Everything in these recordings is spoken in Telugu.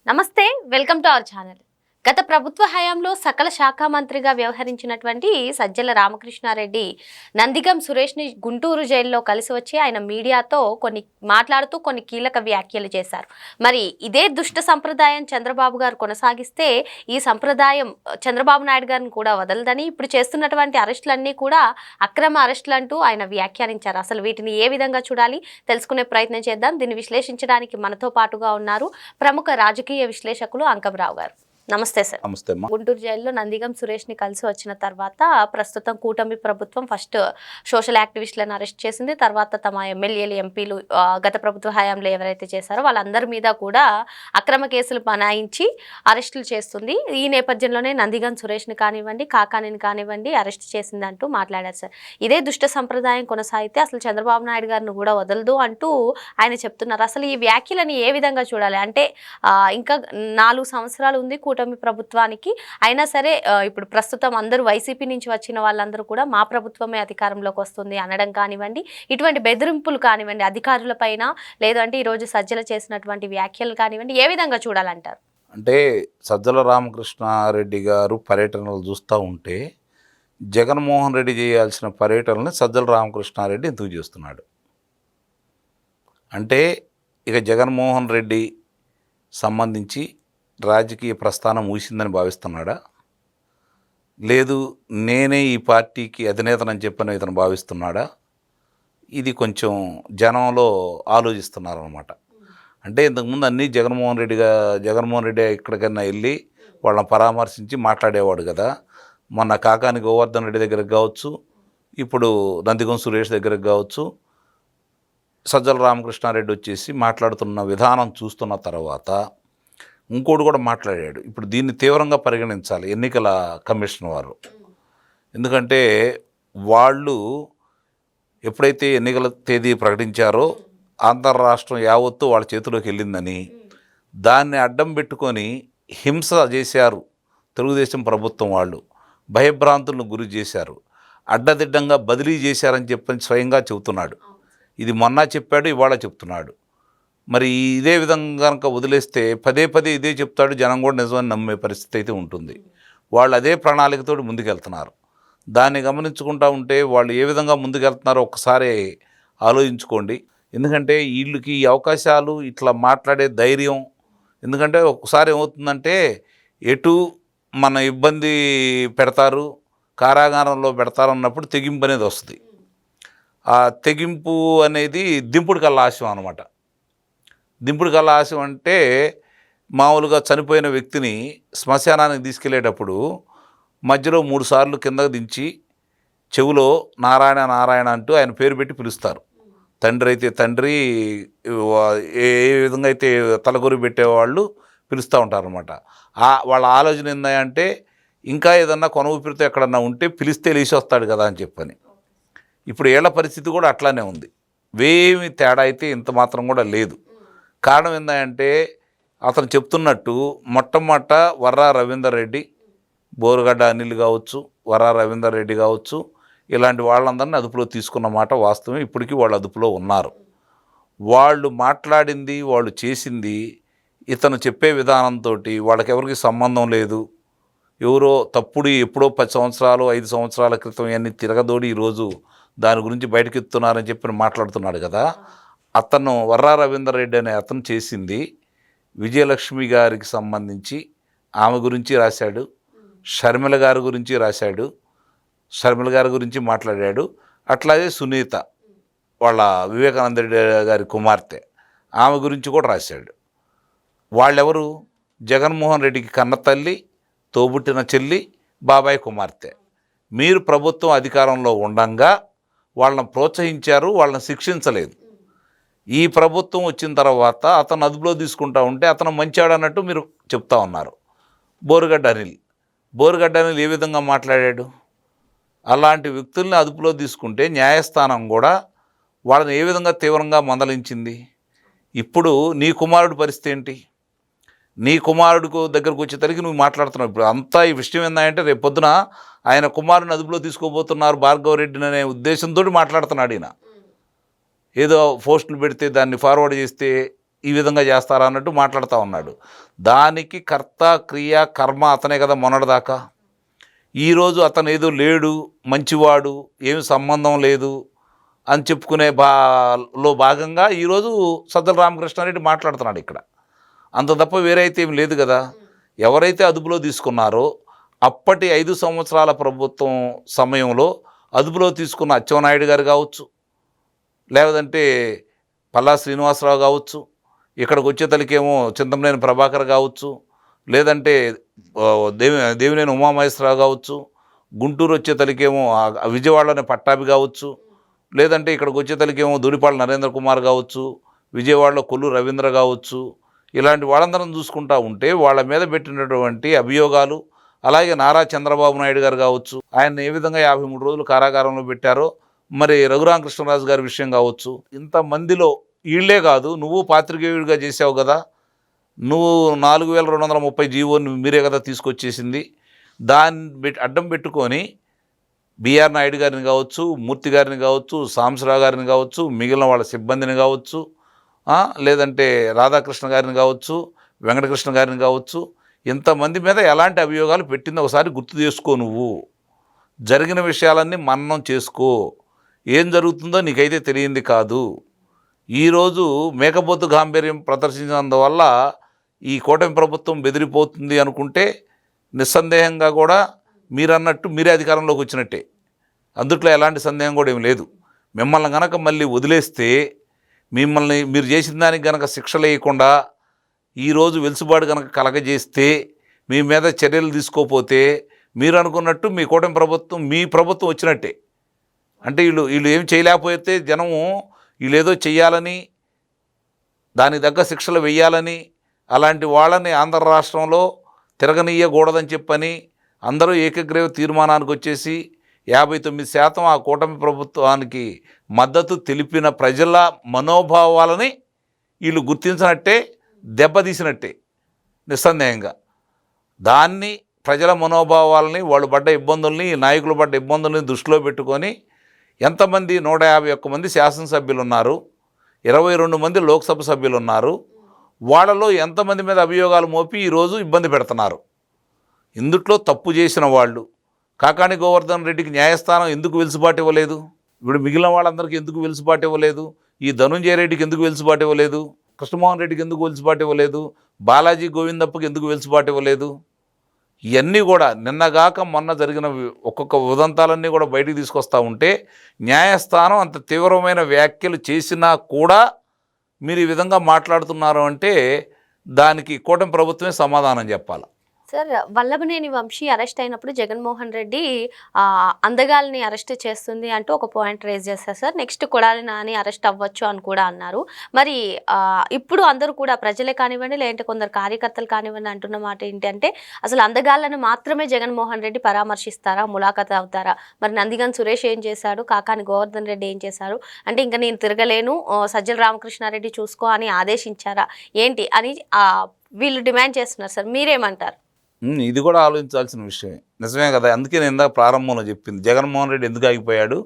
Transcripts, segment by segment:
నమస్తే, వెల్కమ్ టు అవర్ ఛానల్. గత ప్రభుత్వ హయాంలో సకల శాఖ మంత్రిగా వ్యవహరించినటువంటి సజ్జల రామకృష్ణారెడ్డి నందిగం సురేష్ని గుంటూరు జైల్లో కలిసి వచ్చి ఆయన మీడియాతో మాట్లాడుతూ కొన్ని కీలక వ్యాఖ్యలు చేశారు. మరి ఇదే దుష్ట సంప్రదాయం చంద్రబాబు గారు కొనసాగిస్తే ఈ సంప్రదాయం చంద్రబాబు నాయుడు గారిని కూడా వదలదని, ఇప్పుడు చేస్తున్నటువంటి అరెస్టులన్నీ కూడా అక్రమ అరెస్టులు అంటూ ఆయన వ్యాఖ్యానించారు. అసలు వీటిని ఏ విధంగా చూడాలి తెలుసుకునే ప్రయత్నం చేద్దాం. దీన్ని విశ్లేషించడానికి మనతో పాటుగా ఉన్నారు ప్రముఖ రాజకీయ విశ్లేషకులు అంకమరావు గారు. నమస్తే సార్. నమస్తే అమ్మా. గుంటూరు జైల్లో నందిగం సురేష్ని కలిసి వచ్చిన తర్వాత ప్రస్తుతం కూటమి ప్రభుత్వం ఫస్ట్ సోషల్ యాక్టివిస్టులను అరెస్ట్ చేసింది. తర్వాత తమ ఎమ్మెల్యేలు, ఎంపీలు గత ప్రభుత్వ హయాంలో ఎవరైతే చేశారో వాళ్ళందరి మీద కూడా అక్రమ కేసులు బనాయించి అరెస్టులు చేస్తుంది. ఈ నేపథ్యంలోనే నందిగం సురేష్ని కానివ్వండి, కాకానిని కానివ్వండి అరెస్ట్ చేసిందంటూ మాట్లాడారు సార్. ఇదే దుష్ట సంప్రదాయం కొనసాగితే అసలు చంద్రబాబు నాయుడు గారిని కూడా వదలదు అంటూ ఆయన చెప్తున్నారు. అసలు ఈ వ్యాఖ్యలని ఏ విధంగా చూడాలి? అంటే ఇంకా 4 సంవత్సరాలు ఉంది కూటమి ప్రభుత్వానికి, అయినా సరే ఇప్పుడు ప్రస్తుతం అందరూ వైసీపీ నుంచి వచ్చిన వాళ్ళందరూ కూడా మా ప్రభుత్వమే అధికారంలోకి వస్తుంది అనడం కానివ్వండి, ఇటువంటి బెదిరింపులు కానివ్వండి అధికారుల పైన, లేదంటే ఈరోజు సజ్జల చేసినటువంటి వ్యాఖ్యలు కానివ్వండి, ఏ విధంగా చూడాలంటారు? అంటే సజ్జల రామకృష్ణారెడ్డి గారు పర్యటనలు చూస్తూ ఉంటే జగన్మోహన్ రెడ్డి చేయాల్సిన పర్యటనని సజ్జల రామకృష్ణారెడ్డి ఎందుకు చేస్తున్నాడు అంటే, ఇక జగన్మోహన్ రెడ్డి సంబంధించి రాజకీయ ప్రస్థానం ముగిసిందని భావిస్తున్నాడా, లేదు నేనే ఈ పార్టీకి అధినేతనని చెప్పని ఇతను భావిస్తున్నాడా? ఇది కొంచెం జనంలో ఆలోచిస్తున్నారనమాట. అంటే ఇంతకుముందు అన్నీ జగన్మోహన్ రెడ్డి ఎక్కడికైనా వెళ్ళి వాళ్ళని పరామర్శించి మాట్లాడేవాడు కదా. మొన్న కాకాని గోవర్ధన్ రెడ్డి దగ్గరకు కావచ్చు, ఇప్పుడు నందిగం సురేష్ దగ్గరకు కావచ్చు, సజ్జల రామకృష్ణారెడ్డి వచ్చేసి మాట్లాడుతున్న విధానం చూస్తున్న తర్వాత ఇంకోటి కూడా మాట్లాడాడు. ఇప్పుడు దీన్ని తీవ్రంగా పరిగణించాలి ఎన్నికల కమిషన్ వారు. ఎందుకంటే వాళ్ళు ఎప్పుడైతే ఎన్నికల తేదీ ప్రకటించారో ఆంధ్ర రాష్ట్రం యావత్తు వాళ్ళ చేతిలోకి వెళ్ళిందని దాన్ని అడ్డం పెట్టుకొని హింస చేశారు తెలుగుదేశం ప్రభుత్వం వాళ్ళు, భయభ్రాంతులను గురి చేశారు, అడ్డదిడ్డంగా బదిలీ చేశారని చెప్పని స్వయంగా చెబుతున్నాడు. ఇది మొన్న చెప్పాడు, ఇవాళ చెప్తున్నాడు. మరి ఇదే విధంగా కనుక వదిలేస్తే పదే పదే ఇదే చెప్తాడు, జనం కూడా నిజమని నమ్మే పరిస్థితి అయితే ఉంటుంది. వాళ్ళు అదే ప్రణాళికతో ముందుకెళ్తున్నారు. దాన్ని గమనించుకుంటూ ఉంటే వాళ్ళు ఏ విధంగా ముందుకెళ్తున్నారో ఒక్కసారి ఆలోచించుకోండి. ఎందుకంటే వీళ్ళకి ఈ అవకాశాలు, ఇట్లా మాట్లాడే ధైర్యం, ఎందుకంటే ఒక్కసారి ఏమవుతుందంటే ఎటు మన ఇబ్బంది పెడతారు, కారాగారంలో పెడతారన్నప్పుడు తెగింపు అనేది వస్తుంది. ఆ తెగింపు అనేది దింపుడు కల్లా ఆశయం అనమాట. దింపుడు కల్లా ఆశయం అంటే మామూలుగా చనిపోయిన వ్యక్తిని శ్మశానానికి తీసుకెళ్లేటప్పుడు మధ్యలో 3 సార్లు కిందకు దించి చెవులో నారాయణ నారాయణ అంటూ ఆయన పేరు పెట్టి పిలుస్తారు. తండ్రి అయితే తండ్రి, ఏ విధంగా అయితే తలకొరి పెట్టేవాళ్ళు పిలుస్తూ ఉంటారనమాట. వాళ్ళ ఆలోచన ఏందంటే ఇంకా ఏదన్నా కొన ఊపిరితో ఎక్కడన్నా ఉంటే పిలిస్తే లేచి వస్తాడు కదా అని చెప్పని. ఇప్పుడు ఏళ్ల పరిస్థితి కూడా అట్లానే ఉంది. వేమి తేడా అయితే ఇంత మాత్రం కూడా లేదు. కారణం ఏంటంటే అతను చెప్తున్నట్టు మొట్టమొదట వర్రా రవీందర్ రెడ్డి, బోరుగడ్డ అనిల్ కావచ్చు, వర్రా రవీందర్ రెడ్డి కావచ్చు, ఇలాంటి వాళ్ళందరినీ అదుపులో తీసుకున్న మాట వాస్తవం. ఇప్పటికీ వాళ్ళు అదుపులో ఉన్నారు. వాళ్ళు మాట్లాడింది, వాళ్ళు చేసింది, ఇతను చెప్పే విధానంతో వాళ్ళకెవరికి సంబంధం లేదు. ఎవరో తప్పుడు ఎప్పుడో 10 సంవత్సరాలు 5 సంవత్సరాల క్రితం ఇవన్నీ తిరగదోడి ఈరోజు దాని గురించి బయటకెత్తున్నారని చెప్పి మాట్లాడుతున్నాడు కదా. అతను వర్రా రవీందర్ రెడ్డి అనే అతను చేసింది విజయలక్ష్మి గారికి సంబంధించి ఆమె గురించి రాశాడు, షర్మిల గారి గురించి రాశాడు, షర్మిల గారి గురించి మాట్లాడాడు. అట్లాగే సునీత వాళ్ళ వివేకానంద రెడ్డి గారి కుమార్తె, ఆమె గురించి కూడా రాశాడు. వాళ్ళెవరు? జగన్మోహన్ రెడ్డికి కన్న తల్లి, తోబుట్టిన చెల్లి, బాబాయ్ కుమార్తె. మీరు ప్రభుత్వం అధికారంలో ఉండంగా వాళ్ళని ప్రోత్సహించారు, వాళ్ళని శిక్షించలేదు. ఈ ప్రభుత్వం వచ్చిన తర్వాత అతను అదుపులో తీసుకుంటా ఉంటే అతను మంచాడు అన్నట్టు మీరు చెప్తా ఉన్నారు. బోరుగడ్డ అనిల్ ఏ విధంగా మాట్లాడాడు? అలాంటి వ్యక్తుల్ని అదుపులో తీసుకుంటే న్యాయస్థానం కూడా వాళ్ళని ఏ విధంగా తీవ్రంగా మందలించింది. ఇప్పుడు నీ కుమారుడి పరిస్థితి ఏంటి? నీ కుమారుడికి దగ్గరకు వచ్చేసరికి నువ్వు మాట్లాడుతున్నావు. ఇప్పుడు అంతా ఈ విషయం ఏంటంటే రేపు పొద్దున ఆయన కుమారుని అదుపులో తీసుకోబోతున్నారు భార్గవ రెడ్డిని అనే ఉద్దేశంతో మాట్లాడుతున్నాడు ఈయన. ఏదో పోస్టులు పెడితే దాన్ని ఫార్వర్డ్ చేస్తే ఈ విధంగా చేస్తారా అన్నట్టు మాట్లాడుతూ ఉన్నాడు. దానికి కర్త క్రియ కర్మ అతనే కదా మొన్నటిదాకా. ఈరోజు అతను ఏదో లేడు, మంచివాడు, ఏమి సంబంధం లేదు అని చెప్పుకునే భాగంగా ఈరోజు సజ్జల రామకృష్ణారెడ్డి మాట్లాడుతున్నాడు ఇక్కడ. అంత తప్ప వేరే అయితే ఏం లేదు కదా. ఎవరైతే అదుపులో తీసుకున్నారో అప్పటి 5 సంవత్సరాల ప్రభుత్వం సమయంలో అదుపులో తీసుకున్న అచ్చెన్నాయుడు గారు కావచ్చు, లేదంటే పల్లా శ్రీనివాసరావు కావచ్చు, ఇక్కడికి వచ్చేతలకేమో చింతమనేని ప్రభాకర్ కావచ్చు, లేదంటే దేవినేని ఉమామహేశ్వరరావు కావచ్చు, గుంటూరు వచ్చేతలకేమో విజయవాడలోని పట్టాభి కావచ్చు, లేదంటే ఇక్కడికి వచ్చేతలకేమో దూడిపాళ్ళ నరేంద్ర కుమార్ కావచ్చు, విజయవాడలో కొల్లు రవీంద్ర కావచ్చు, ఇలాంటి వాళ్ళందరం చూసుకుంటా ఉంటే వాళ్ళ మీద పెట్టినటువంటి అభియోగాలు, అలాగే నారా చంద్రబాబు నాయుడు గారు కావచ్చు, ఆయన ఏ విధంగా 53 రోజులు కారాగారంలో పెట్టారో, మరి రఘురామకృష్ణరాజు గారి విషయం కావచ్చు, ఇంతమందిలో వీళ్ళే కాదు, నువ్వు పాత్రికేయుడిగా చేసావు కదా, నువ్వు 4230 జీవోని మీరే కదా తీసుకొచ్చేసింది, దాన్ని అడ్డం పెట్టుకొని బిఆర్ నాయుడు గారిని కావచ్చు, మూర్తి గారిని కావచ్చు, సాంబశివరావు గారిని కావచ్చు, మిగిలిన వాళ్ళ సిబ్బందిని కావచ్చు, లేదంటే రాధాకృష్ణ గారిని కావచ్చు, వెంకటకృష్ణ గారిని కావచ్చు, ఇంతమంది మీద ఎలాంటి అభియోగాలు పెట్టిందో ఒకసారి గుర్తు చేసుకో. నువ్వు జరిగిన విషయాలన్నీ మననం చేసుకో. ఏం జరుగుతుందో నీకైతే తెలియంది కాదు. ఈరోజు మేకపోతు గాంభీర్యం ప్రదర్శించినందువల్ల ఈ కూటమి ప్రభుత్వం బెదిరిపోతుంది అనుకుంటే నిస్సందేహంగా కూడా మీరన్నట్టు మీరే అధికారంలోకి వచ్చినట్టే. అందుట్లో ఎలాంటి సందేహం కూడా ఏం లేదు. మిమ్మల్ని గనక మళ్ళీ వదిలేస్తే, మిమ్మల్ని మీరు చేసిన దానికి గనక శిక్షలు వేయకుండా ఈరోజు వెలుసుబాటు కనుక కలగజేస్తే, మీ మీద చర్యలు తీసుకోపోతే, మీరు అనుకున్నట్టు మీ కూటమి ప్రభుత్వం మీ ప్రభుత్వం వచ్చినట్టే. అంటే వీళ్ళు ఏం చేయలేకపోతే జనము వీళ్ళేదో చెయ్యాలని, దానికి తగ్గ శిక్షలు వెయ్యాలని, అలాంటి వాళ్ళని ఆంధ్ర రాష్ట్రంలో తిరగనీయకూడదని చెప్పని అందరూ ఏకగ్రీవ తీర్మానానికి వచ్చేసి 59% ఆ కూటమి ప్రభుత్వానికి మద్దతు తెలిపిన ప్రజల మనోభావాలని వీళ్ళు గుర్తించినట్టే, దెబ్బతీసినట్టే నిస్సందేహంగా. దాన్ని ప్రజల మనోభావాలని, వాళ్ళు పడ్డ ఇబ్బందుల్ని, నాయకులు పడ్డ ఇబ్బందుల్ని దృష్టిలో పెట్టుకొని ఎంతమంది 151 మంది శాసనసభ్యులు ఉన్నారు, 22 మంది లోక్సభ సభ్యులు ఉన్నారు, వాళ్ళలో ఎంతమంది మీద అభియోగాలు మోపి ఈరోజు ఇబ్బంది పెడుతున్నారు. ఇందుట్లో తప్పు చేసిన వాళ్ళు కాకాణి గోవర్ధన్ రెడ్డికి న్యాయస్థానం ఎందుకు వెలుసుబాటు ఇవ్వలేదు? ఇప్పుడు మిగిలిన వాళ్ళందరికీ ఎందుకు వెలుసుబాటు ఇవ్వలేదు? ఈ ధనుంజయ రెడ్డికి ఎందుకు వెలుసుబాటు ఇవ్వలేదు? కృష్ణమోహన్ రెడ్డికి ఎందుకు వెలుసుబాటు ఇవ్వలేదు? బాలాజీ గోవిందప్పకి ఎందుకు వెలుసుబాటు ఇవ్వలేదు? ఇవన్నీ కూడా నిన్నగాక మొన్న జరిగిన ఒక్కొక్క ఉదంతాలన్నీ కూడా బయటికి తీసుకొస్తూ ఉంటే, న్యాయస్థానం అంత తీవ్రమైన వ్యాఖ్యలు చేసినా కూడా మీరు ఈ విధంగా మాట్లాడుతున్నారు అంటే దానికి కూటమి ప్రభుత్వమే సమాధానం చెప్పాలి. సార్, వల్లభనేని వంశీ అరెస్ట్ అయినప్పుడు జగన్మోహన్ రెడ్డి అందగాల్ని అరెస్ట్ చేస్తుంది అంటూ ఒక పాయింట్ రేజ్ చేశారు sir. Next Kodali Nani arrest అవ్వచ్చు అని కూడా అన్నారు. మరి ఇప్పుడు అందరూ కూడా ప్రజలే కానివ్వండి, లేదంటే కొందరు కార్యకర్తలు కానివ్వండి అంటున్న మాట ఏంటంటే, అసలు అందగాళ్ళను మాత్రమే జగన్మోహన్ రెడ్డి పరామర్శిస్తారా, ములాఖత్ అవుతారా? మరి నందిగం సురేష్ ఏం చేశాడు, కాకాని గోవర్ధన్ రెడ్డి ఏం చేశారు అంటే, ఇంకా నేను తిరగలేను, సజ్జల రామకృష్ణారెడ్డి చూసుకో అని ఆదేశించారా ఏంటి అని వీళ్ళు డిమాండ్ చేస్తున్నారు సార్. మీరేమంటారు? ఇది కూడా ఆలోచించాల్సిన విషయమే. నిజమే కదా. అందుకే నేను ఇందాక ప్రారంభంలో చెప్పింది, జగన్మోహన్ రెడ్డి ఎందుకు ఆగిపోయాడు,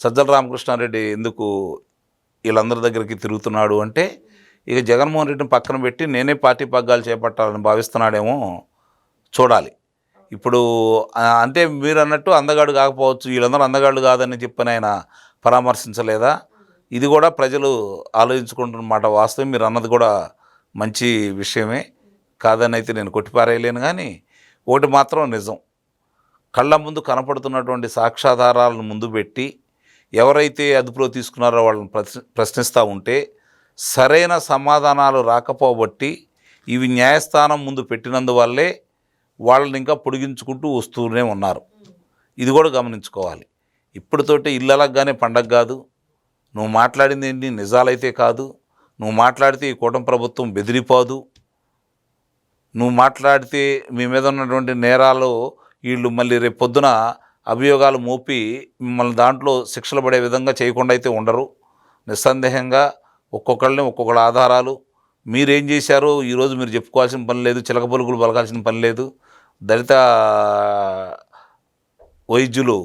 సజ్జల రామకృష్ణారెడ్డి ఎందుకు వీళ్ళందరి దగ్గరికి తిరుగుతున్నాడు అంటే, ఇక జగన్మోహన్ రెడ్డిని పక్కన పెట్టి నేనే పార్టీ పగ్గాలు చేపట్టాలని భావిస్తున్నాడేమో చూడాలి. ఇప్పుడు అంటే మీరు అన్నట్టు అందగాడు కాకపోవచ్చు, వీళ్ళందరూ అందగాళ్ళు కాదని చెప్పని ఆయన పరామర్శించలేదా? ఇది కూడా ప్రజలు ఆలోచించుకుంటున్నమాట. వాస్తవం మీరు అన్నది కూడా మంచి విషయమే, కాదని అయితే నేను కొట్టిపారేయలేను. కానీ ఒకటి మాత్రం నిజం, కళ్ళ ముందు కనపడుతున్నటువంటి సాక్ష్యాధారాలను ముందు పెట్టి ఎవరైతే అదుపులో తీసుకున్నారో వాళ్ళని ప్రశ్నిస్తూ ఉంటే సరైన సమాధానాలు రాకపోబట్టి ఇవి న్యాయస్థానం ముందు పెట్టినందువల్లే వాళ్ళని ఇంకా పొడిగించుకుంటూ వస్తూనే ఉన్నారు. ఇది కూడా గమనించుకోవాలి. ఇప్పటితోటి ఇళ్ళలగానే పండగ కాదు. నువ్వు మాట్లాడింది ఏంటి నిజాలైతే కాదు. నువ్వు మాట్లాడితే ఈ కూటమి ప్రభుత్వం బెదిరిపోదు. నువ్వు మాట్లాడితే మీ మీద ఉన్నటువంటి నేరాలు వీళ్ళు మళ్ళీ రేపు పొద్దున అభియోగాలు మోపి మిమ్మల్ని దాంట్లో శిక్షలు పడే విధంగా చేయకుండా అయితే ఉండరు. నిస్సందేహంగా ఒక్కొక్కళ్ళని ఒక్కొక్కళ్ళ ఆధారాలు మీరేం చేశారో ఈరోజు మీరు చెప్పుకోవాల్సిన పని లేదు, చిలక పలుకులు పలకాల్సిన పని లేదు. దళిత వైద్యులు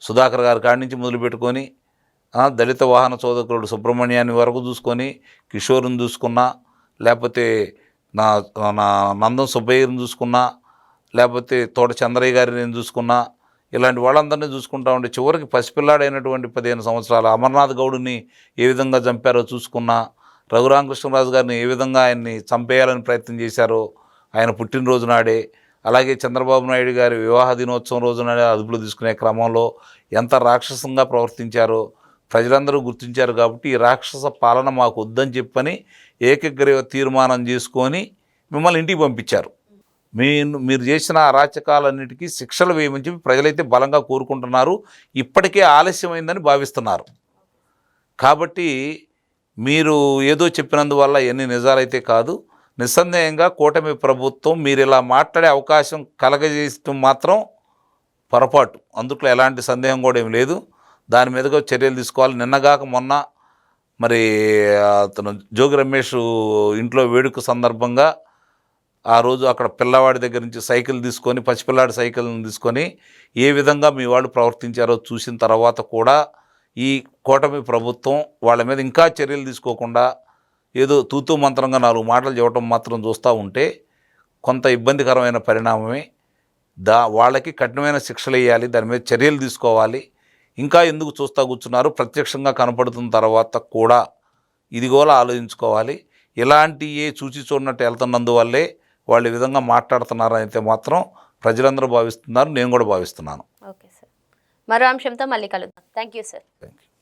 సుధాకర్ గారి కాడి నుంచి మొదలుపెట్టుకొని దళిత వాహన చోదకుడు సుబ్రహ్మణ్యాన్ని వరకు చూసుకొని, కిషోర్ని చూసుకున్నా, లేకపోతే నా నా నందం సుబ్బయ్యని చూసుకున్నా, లేకపోతే తోట చంద్రయ్య గారిని నేను చూసుకున్నా, ఇలాంటి వాళ్ళందరినీ చూసుకుంటా ఉంటే చివరికి పసిపిల్లాడైనటువంటి 15 సంవత్సరాల అమర్నాథ్ గౌడ్ని ఏ విధంగా చంపారో చూసుకున్నా, రఘురామకృష్ణరాజు గారిని ఏ విధంగా ఆయన్ని చంపేయాలని ప్రయత్నం చేశారో ఆయన పుట్టినరోజు నాడే, అలాగే చంద్రబాబు నాయుడు గారి వివాహ దినోత్సవం రోజునాడే అదుపులో తీసుకునే క్రమంలో ఎంత రాక్షసంగా ప్రవర్తించారో ప్రజలందరూ గుర్తించారు. కాబట్టి ఈ రాక్షస పాలన మాకు వద్దని చెప్పని ఏకగ్రీవ తీర్మానం చేసుకొని మిమ్మల్ని ఇంటికి పంపించారు. మీరు చేసిన అరాచకాలన్నిటికీ శిక్షలు వేయమని చెప్పి ప్రజలైతే బలంగా కోరుకుంటున్నారు. ఇప్పటికే ఆలస్యమైందని భావిస్తున్నారు. కాబట్టి మీరు ఏదో చెప్పినందువల్ల ఎన్ని నిజాలైతే కాదు, నిస్సందేహంగా కూటమి ప్రభుత్వం మీరు ఇలా మాట్లాడే అవకాశం కలగజేయడం మాత్రం పొరపాటు, అందుట్లో ఎలాంటి సందేహం కూడా ఏం లేదు. దాని మీదుగా చర్యలు తీసుకోవాలి. నిన్నగాక మొన్న మరి అతను జోగి రమేష్ ఇంట్లో వేడుక సందర్భంగా ఆ రోజు అక్కడ పిల్లవాడి దగ్గర నుంచి సైకిల్ తీసుకొని, పసిపిల్లాడి సైకిల్ని తీసుకొని ఏ విధంగా మీ వాళ్ళు ప్రవర్తించారో చూసిన తర్వాత కూడా ఈ కూటమి ప్రభుత్వం వాళ్ళ మీద ఇంకా చర్యలు తీసుకోకుండా ఏదో తూతూ మంత్రంగా 4 మాటలు చెప్పడం మాత్రం చూస్తూ ఉంటే కొంత ఇబ్బందికరమైన పరిణామమే. వాళ్ళకి కఠినమైన శిక్షలు వేయాలి, దాని మీద చర్యలు తీసుకోవాలి. ఇంకా ఎందుకు చూస్తూ కూర్చున్నారు? ప్రత్యక్షంగా కనపడుతున్న తర్వాత కూడా ఇదిగోలా ఆలోచించుకోవాలి. ఇలాంటి చూచి చూడనట్టు వెళ్తున్నందువల్లే వాళ్ళు ఈ విధంగా మాట్లాడుతున్నారని అయితే మాత్రం ప్రజలందరూ భావిస్తున్నారు, నేను కూడా భావిస్తున్నాను. ఓకే సార్, మరో అంశంతో మళ్ళీ కలుద్దాం. Thank you sir. Thank you.